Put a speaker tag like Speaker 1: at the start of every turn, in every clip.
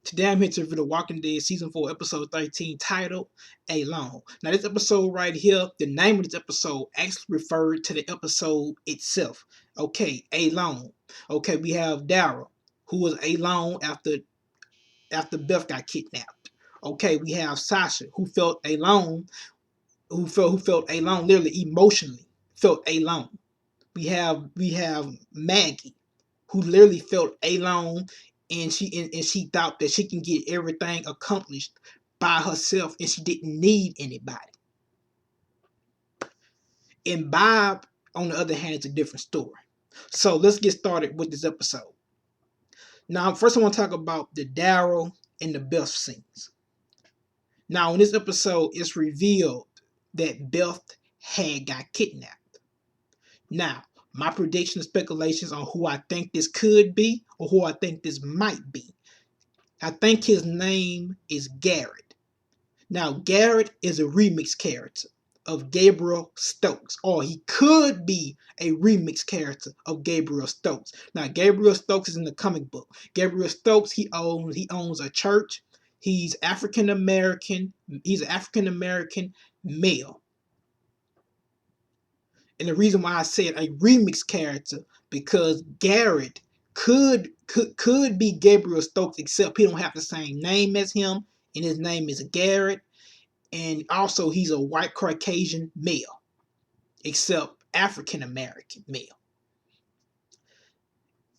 Speaker 1: Today I'm here to review The Walking Dead Season 4, Episode 13, titled Alone. Now this episode right here, the name of this episode actually referred to the episode itself. Okay, Alone. Okay, we have Daryl, who was alone after Beth got kidnapped. Okay, we have Sasha, who felt alone, who felt alone literally emotionally, felt alone. We have Maggie, who literally felt alone, and she thought that she can get everything accomplished by herself and she didn't need anybody. And Bob, on the other hand, is a different story. So let's get started with this episode. Now, first I want to talk about the Daryl and the Beth scenes. Now, in this episode, it's revealed that Beth had got kidnapped. Now, my prediction and speculations on who I think this could be or who I think this might be. I think his name is Garrett. Now, Garrett is a remix character of Gabriel Stokes, or he could be a remix character of Gabriel Stokes. Now, Gabriel Stokes is in the comic book. Gabriel Stokes, he owns a church. He's African American. He's an African American male. And the reason why I said a remix character, because Garrett could be Gabriel Stokes, except he don't have the same name as him, and his name is Garrett. And also he's a white Caucasian male, except African American male.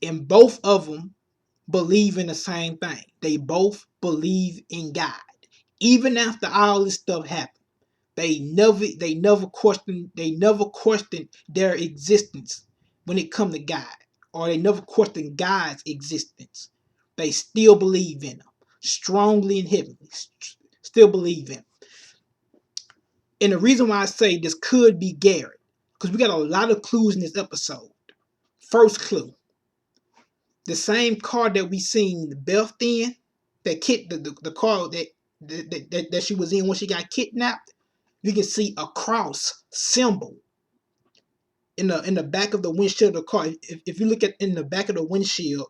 Speaker 1: And both of them believe in the same thing. They both believe in God. Even after all this stuff happened, they never questioned their existence when it come to God, or they never questioned God's existence. They still believe in him strongly and heavily. Still believe in him. And the reason why I say this could be Garrett, because we got a lot of clues in this episode. First clue: the same car that we seen Beth in, the car that she was in when she got kidnapped. You can see a cross symbol in the back of the windshield of the car. If you look at in the back of the windshield,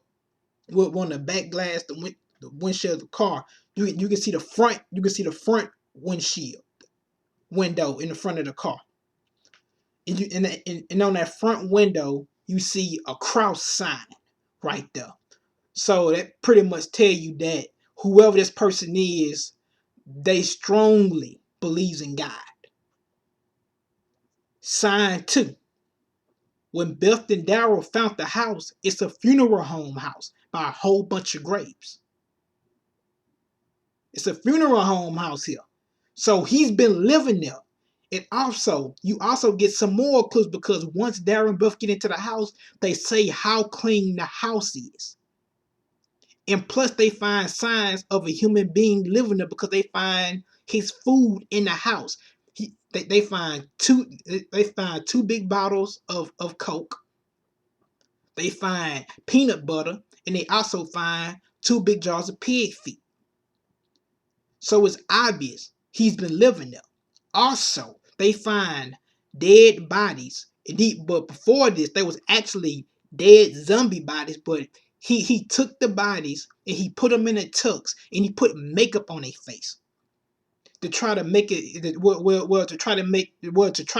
Speaker 1: with one of the back glass, the windshield of the car, you can see the front. You can see the front windshield window in the front of the car. And on that front window, you see a cross sign right there. So that pretty much tell you that whoever this person is, they strongly believes in God. Sign 2. When Beth and Daryl found the house, it's a funeral home house by a whole bunch of graves. It's a funeral home house here. So he's been living there. And also, you also get some more clues, because once Daryl and Beth get into the house, they say how clean the house is. And plus they find signs of a human being living there, because they find his food in the house. They find two big bottles of Coke. They find peanut butter, and they also find 2 big jars of pig feet. So it's obvious he's been living there. Also, they find dead bodies. But before this, there was actually dead zombie bodies, but he took the bodies and he put them in a tux, and he put makeup on their face to try to make it to try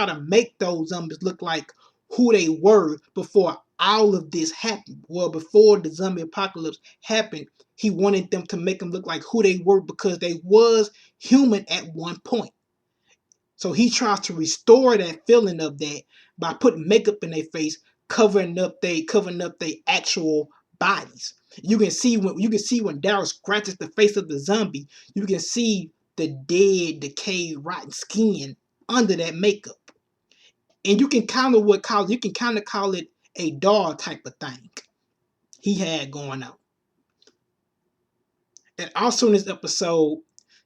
Speaker 1: to make those zombies look like who they were before all of this happened. Well, before the zombie apocalypse happened, he wanted them to make them look like who they were, because they was human at one point. So he tries to restore that feeling of that by putting makeup in their face, covering up their actual bodies. You can see when Daryl scratches the face of the zombie, you can see the dead, decayed, rotten skin under that makeup. And you can kind of call it a doll type of thing he had going on. And also in this episode,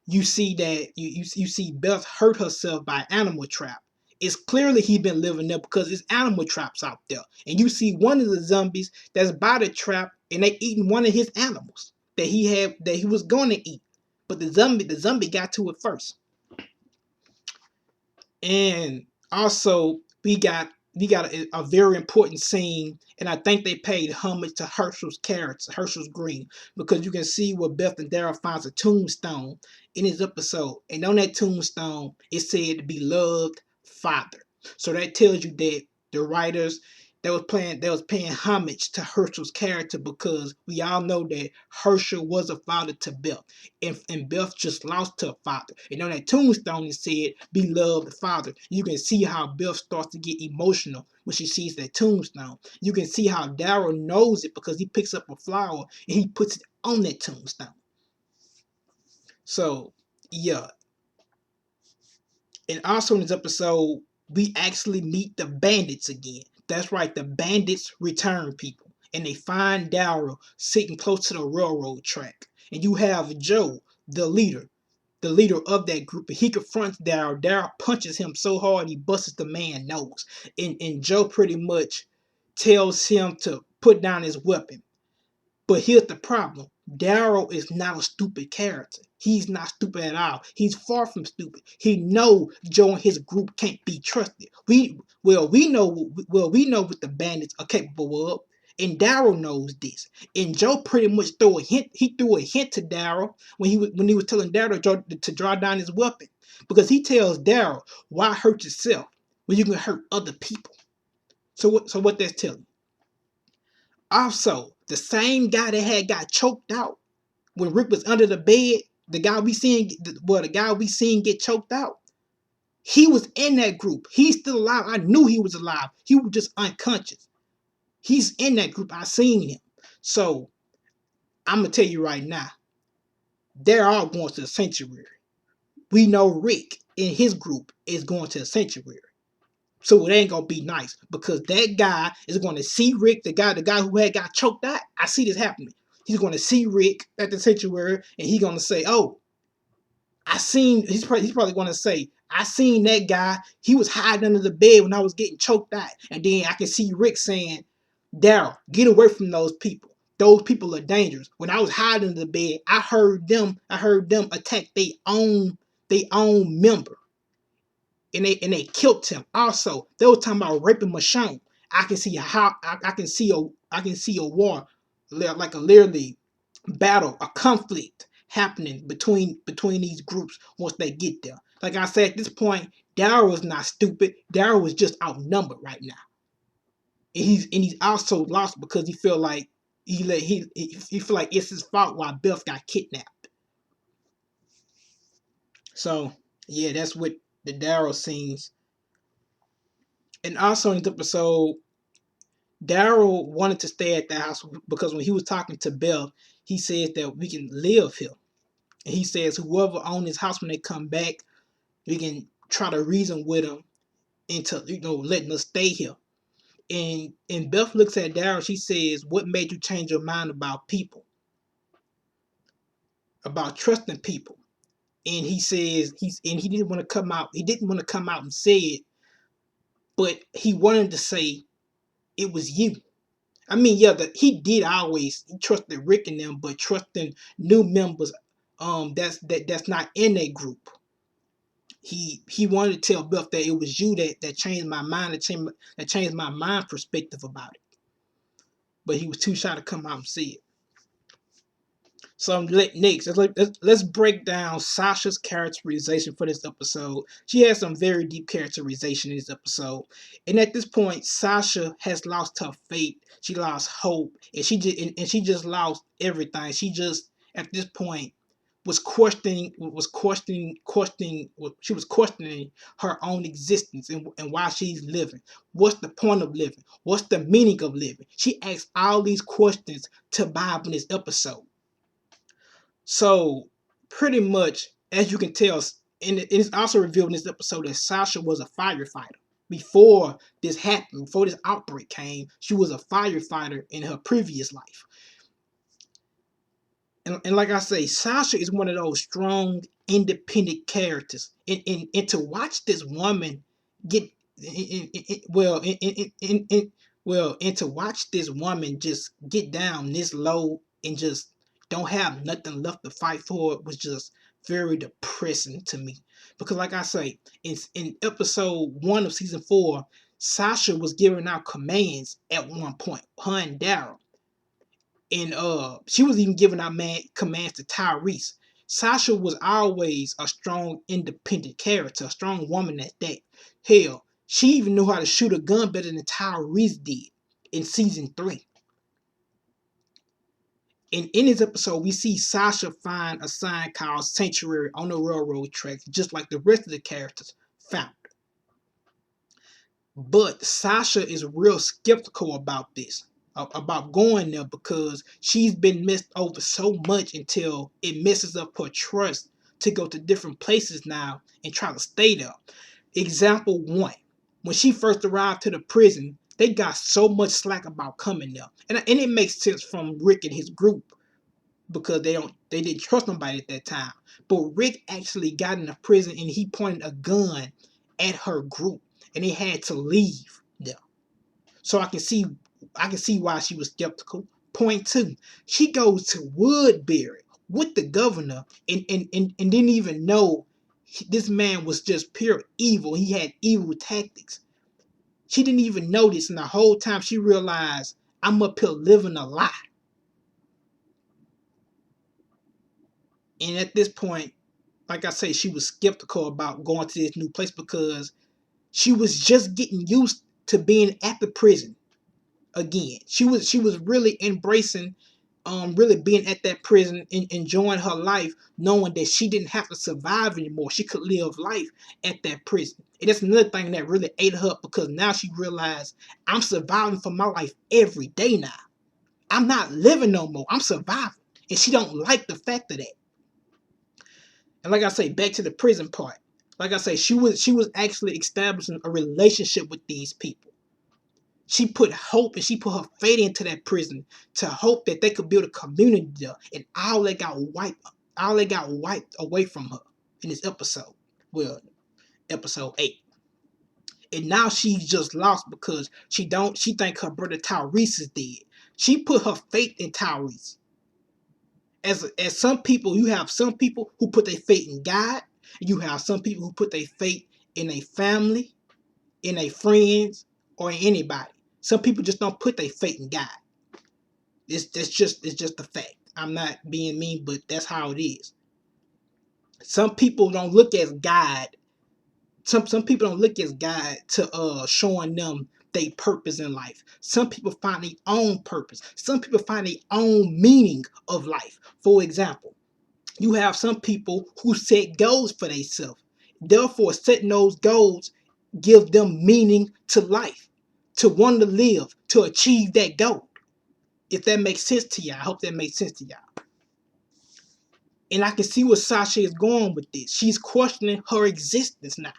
Speaker 1: you see that you see Beth hurt herself by animal trap. It's clearly he been living there, because there's animal traps out there. And you see one of the zombies that's by the trap, and they eating one of his animals that he was going to eat. But the zombie got to it first. And also we got we got a very important scene, and I think they paid homage to Herschel's character, Herschel's Green, because you can see where Beth and Daryl finds a tombstone in his episode, and on that tombstone it said "Beloved Father." So that tells you that the writers that was paying homage to Herschel's character, because we all know that Herschel was a father to Beth, and Beth just lost her father. And on that tombstone it said "Beloved Father." You can see how Beth starts to get emotional when she sees that tombstone. You can see how Daryl knows it because he picks up a flower and he puts it on that tombstone. So yeah, and also in this episode, we actually meet the bandits again. That's right, the bandits return, people. And they find Daryl sitting close to the railroad track. And you have Joe, the leader of that group, and he confronts Daryl. Daryl punches him so hard he busts the man's nose. And Joe pretty much tells him to put down his weapon. But here's the problem. Daryl is not a stupid character. He's not stupid at all. He's far from stupid. He know Joe and his group can't be trusted. We know what the bandits are capable of, and Daryl knows this. And Joe pretty much threw a hint. He threw a hint to Daryl when he was telling Daryl to draw down his weapon, because he tells Daryl, "Why hurt yourself when you can hurt other people?" So what that's telling you. Also, the same guy that had got choked out when Rick was under the bed, the guy we seen get choked out, he was in that group. He's still alive. I knew he was alive. He was just unconscious. He's in that group. I seen him. So I'm gonna tell you right now, they're all going to the sanctuary. We know Rick in his group is going to the sanctuary. So it ain't gonna be nice, because that guy is gonna see Rick, the guy who had got choked out. I see this happening. He's gonna see Rick at the sanctuary, and he's gonna say, "Oh, He's probably gonna say, I seen that guy. He was hiding under the bed when I was getting choked out." And then I can see Rick saying, "Daryl, get away from those people. Those people are dangerous. When I was hiding under the bed, I heard them attack their own member, and they killed him." Also, they were talking about raping Michonne. I can see how I can see a war, like a literally battle, a conflict happening between these groups once they get there. Like I said, at this point, Daryl is not stupid. Daryl is just outnumbered right now, and he's also lost because he feel like it's his fault why Beth got kidnapped. So yeah, that's what the Daryl scenes. And also in this episode, Daryl wanted to stay at the house because when he was talking to Beth, he says that we can live here. And he says whoever owns his house, when they come back, we can try to reason with them into letting us stay here. And Beth looks at Daryl. She says, "What made you change your mind about people, about trusting people?" And he says he didn't want to come out. He didn't want to come out and say it, but he wanted to say it was you. I mean, yeah, he did always trusted Rick and them, but trusting new members, that's not in a group. He wanted to tell Beth that it was you that changed my mind, that changed my mind perspective about it. But he was too shy to come out and see it. So next, let's break down Sasha's characterization for this episode. She has some very deep characterization in this episode, and at this point, Sasha has lost her faith. She lost hope, and she just lost everything. She just at this point she was questioning her own existence, and why she's living. What's the point of living? What's the meaning of living? She asked all these questions to Bob in this episode. So pretty much, as you can tell, and it is also revealed in this episode that Sasha was a firefighter. Before this happened, before this outbreak came, she was a firefighter in her previous life. And like I say, Sasha is one of those strong, independent characters. And to watch this woman get and to watch this woman just get down this low and just don't have nothing left to fight for was just very depressing to me. Because like I say, in episode 1 of season 4, Sasha was giving out commands at one point, her and Daryl. And she was even giving out commands to Tyrese. Sasha was always a strong, independent character, a strong woman at that. Hell, she even knew how to shoot a gun better than Tyrese did in season 3. And in this episode, we see Sasha find a sign called Sanctuary on the railroad tracks, just like the rest of the characters found. But Sasha is real skeptical about this, about going there, because she's been messed over so much until it messes up her trust to go to different places now and try to stay there. Example 1. When she first arrived to the prison, they got so much slack about coming there. And it makes sense from Rick and his group, because they didn't trust nobody at that time. But Rick actually got in the prison and he pointed a gun at her group, and they had to leave there. So I can see why she was skeptical. Point 2, she goes to Woodbury with the governor and didn't even know this man was just pure evil. He had evil tactics. She didn't even notice, and the whole time she realized, I'm up here living a lie. And at this point, like I say, she was skeptical about going to this new place because she was just getting used to being at the prison again. She was really embracing, really being at that prison and enjoying her life, knowing that she didn't have to survive anymore. She could live life at that prison. And that's another thing that really ate her up, because now she realized, I'm surviving for my life every day now. I'm not living no more. I'm surviving. And she don't like the fact of that. And like I say, back to the prison part. Like I say, she was actually establishing a relationship with these people. She put hope and she put her faith into that prison to hope that they could build a community there. And all they got wiped away from her in this episode. Well, episode 8. And now she's just lost because she think her brother Tyrese is dead. She put her faith in Tyrese. As some people, you have some people who put their faith in God. You have some people who put their faith in a family, in their friends, or in anybody. Some people just don't put their faith in God. It's just a fact. I'm not being mean, but that's how it is. Some people don't look at God. Some people don't look at God to showing them their purpose in life. Some people find their own purpose. Some people find their own meaning of life. For example, you have some people who set goals for themselves. Therefore, setting those goals give them meaning to life, to want to live, to achieve that goal. If that makes sense to y'all, I hope that makes sense to y'all. And I can see where Sasha is going with this. She's questioning her existence now.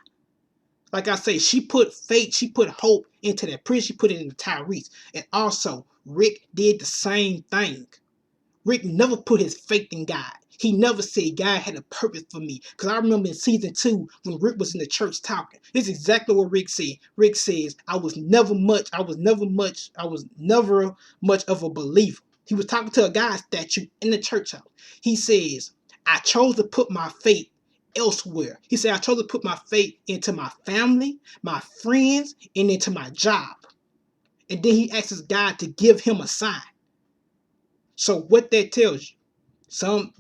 Speaker 1: Like I say, she put faith, she put hope into that prison, she put it into Tyrese. And also, Rick did the same thing. Rick never put his faith in God. He never said God had a purpose for me. Because I remember in season 2, when Rick was in the church talking, this is exactly what Rick said. Rick says, I was never much of a believer. He was talking to a God statue in the church house. He says, I chose to put my faith elsewhere. He said, I chose to put my faith into my family, my friends, and into my job. And then he asks God to give him a sign. So what that tells you, some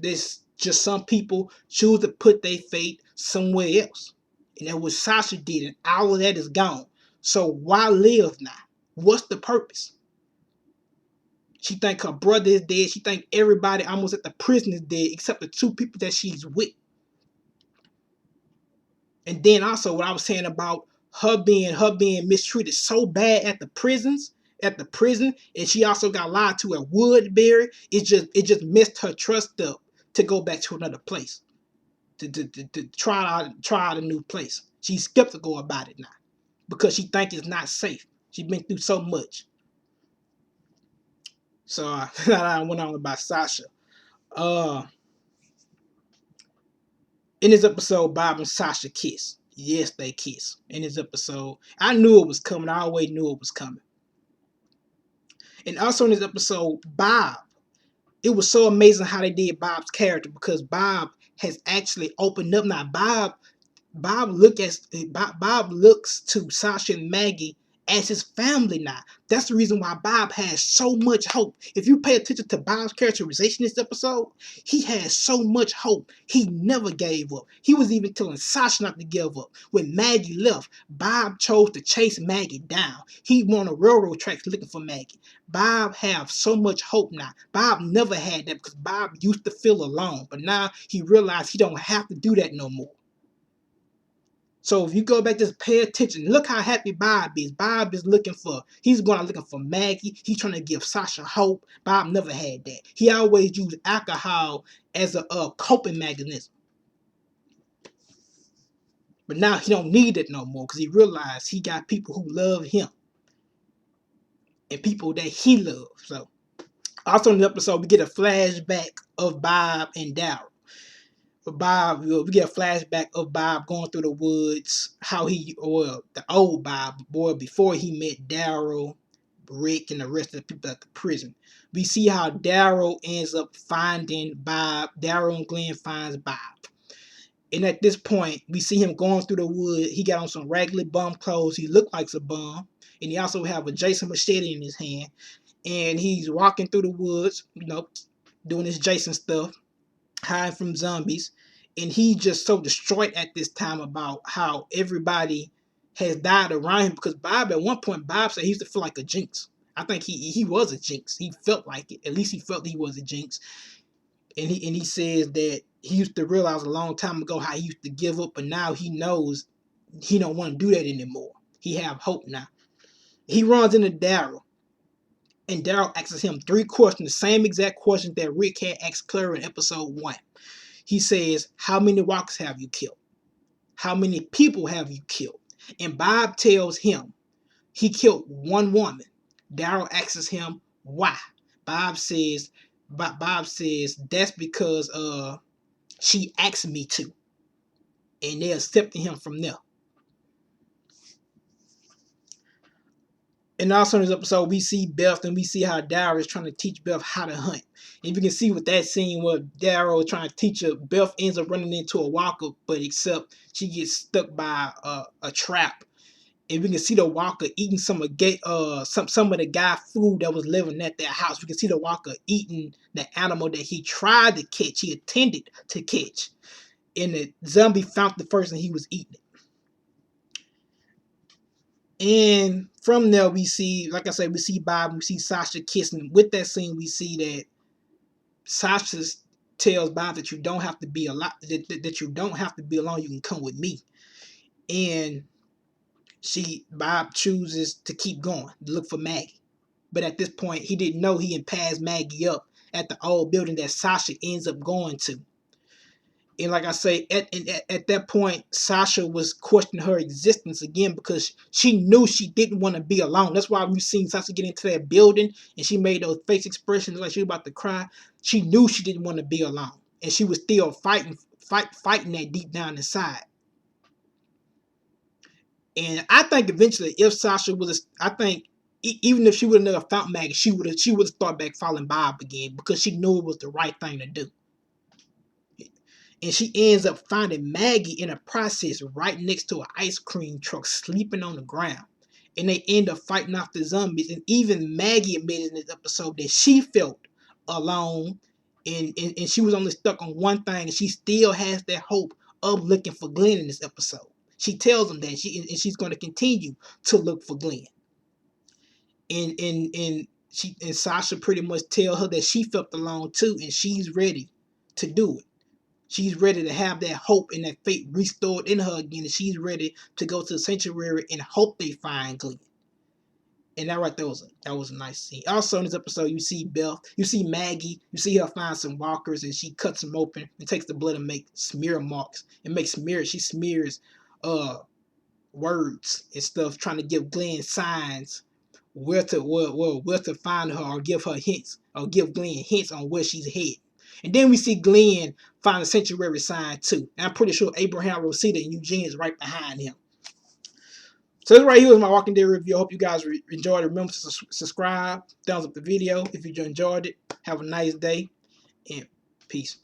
Speaker 1: people choose to put their faith somewhere else. And that's what Sasha did, and all of that is gone. So why live now? What's the purpose? She think her brother is dead. She think everybody almost at the prison is dead, except the 2 people that she's with. And then also what I was saying about her being mistreated so bad at the prison, and she also got lied to at Woodbury. It just messed her trust up to go back to another place, to try out a new place. She's skeptical about it now because she thinks it's not safe. She's been through so much. So I went on about Sasha. In this episode, Bob and Sasha kiss. Yes, they kiss. In this episode, I knew it was coming. I always knew it was coming. And also in this episode, Bob. It was so amazing how they did Bob's character, because Bob has actually opened up now. Bob looks to Sasha and Maggie as his family now. That's the reason why Bob has so much hope. If you pay attention to Bob's characterization in this episode, he has so much hope. He never gave up. He was even telling Sasha not to give up. When Maggie left, Bob chose to chase Maggie down. He went on railroad tracks looking for Maggie. Bob have so much hope now. Bob never had that because Bob used to feel alone, but now he realized he don't have to do that no more. So if you go back, just pay attention. Look how happy Bob is. Bob is he's going out looking for Maggie. He's trying to give Sasha hope. Bob never had that. He always used alcohol as a coping mechanism. But now he don't need it no more because he realized he got people who love him and people that he loves. So also in the episode, we get a flashback of Bob and Daryl. We get a flashback of Bob going through the woods, the old Bob, before he met Daryl, Rick, and the rest of the people at the prison. We see how Daryl ends up finding Bob. Daryl and Glenn finds Bob. And at this point, we see him going through the wood. He got on some raggedy bum clothes. He looked like a bum. And he also have a Jason machete in his hand. And he's walking through the woods, doing his Jason stuff, hiding from zombies. And he's just so destroyed at this time about how everybody has died around him. Because Bob, at one point, Bob said he used to feel like a jinx. I think he was a jinx. He felt like it. At least he felt he was a jinx. And he says that he used to realize a long time ago how he used to give up, but now he knows he don't want to do that anymore. He have hope now. He runs into Daryl, and Daryl asks him 3 questions, the same exact questions that Rick had asked Claire in episode 1. He says, how many walkers have you killed? How many people have you killed? And Bob tells him he killed 1 woman. Daryl asks him why. Bob says that's because she asked me to. And they're accepting him from there. And also in this episode, we see Beth and we see how Daryl is trying to teach Beth how to hunt. And you can see with that scene where Daryl is trying to teach her, Beth ends up running into a walker, but except she gets stuck by a trap. And we can see the walker eating some of the guy food that was living at their house. We can see the walker eating the animal that he tried to catch, he intended to catch. And the zombie found the first and he was eating it. And from there, we see, like I said, we see Bob, we see Sasha kissing. With that scene, we see that Sasha tells Bob that you don't have to be that you don't have to be alone. You can come with me. And Bob chooses to keep going, to look for Maggie. But at this point, he didn't know he had passed Maggie up at the old building that Sasha ends up going to. And like I say, at that point, Sasha was questioning her existence again because she knew she didn't want to be alone. That's why we've seen Sasha get into that building and she made those face expressions like she was about to cry. She knew she didn't want to be alone. And she was still fighting that deep down inside. And I think eventually, if Sasha even if she would have never found Maggie, she would have started back following Bob again because she knew it was the right thing to do. And she ends up finding Maggie in a process right next to an ice cream truck sleeping on the ground. And they end up fighting off the zombies. And even Maggie admitted in this episode that she felt alone and she was only stuck on one thing. And she still has that hope of looking for Glenn in this episode. She tells him that she's going to continue to look for Glenn. And Sasha pretty much tell her that she felt alone too. And she's ready to do it. She's ready to have that hope and that faith restored in her again. And she's ready to go to the sanctuary and hope they find Glenn. And that right there was a nice scene. Also in this episode, you see Beth, you see Maggie, you see her find some walkers and she cuts them open and takes the blood and makes smear marks. She smears words and stuff trying to give Glenn signs where to find her or give her hints or give Glenn hints on where she's headed. And then we see Glenn find a sanctuary sign too. And I'm pretty sure Abraham Rosita and Eugene is right behind him. So this right here is my Walking Dead review. I hope you guys enjoyed it. Remember to subscribe, thumbs up the video if you enjoyed it. Have a nice day and peace.